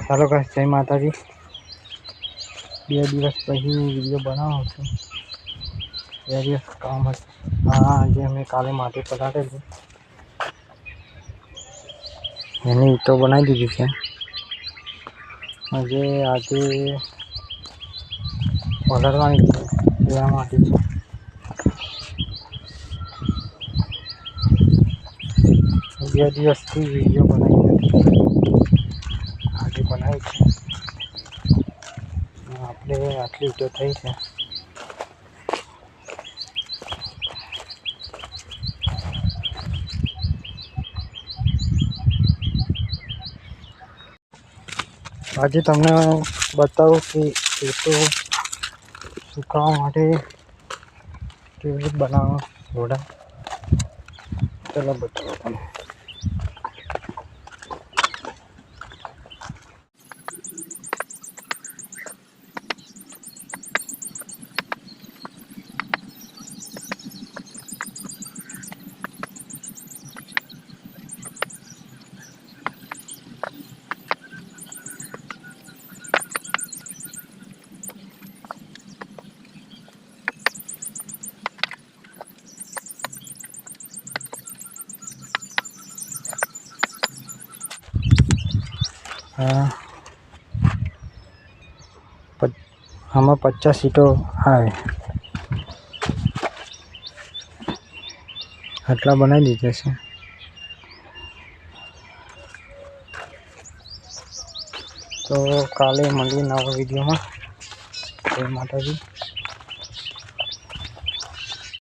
ચાલો ગાઈસ, જય માતાજી। 2 દિવસ પછી વિડીયો બનાવો છું। 2 દિવસ કામ હતું। આજે અમે કાલે માટી પલાળેલી એની ઈંટો બનાવી દીધી છે। આજે પલાળવાની છે એવા માટી છે। બે દિવસથી વિડીયો બનાવી નથી, આજે બનાવી છે। આપણે આટલી ઈંટો થઈ છે। આજે તમને બતાવું કે ઈંટો સુકાવવા માટે કેવી રીતે બનાવો ઘોડા। ચલો બતાવો તમને। આમાં 50 ઈંટો આવે, આટલા બનાવી દીધા છે। તો કાલે મળીએ નવા વિડીયોમાં। જય માતાજી।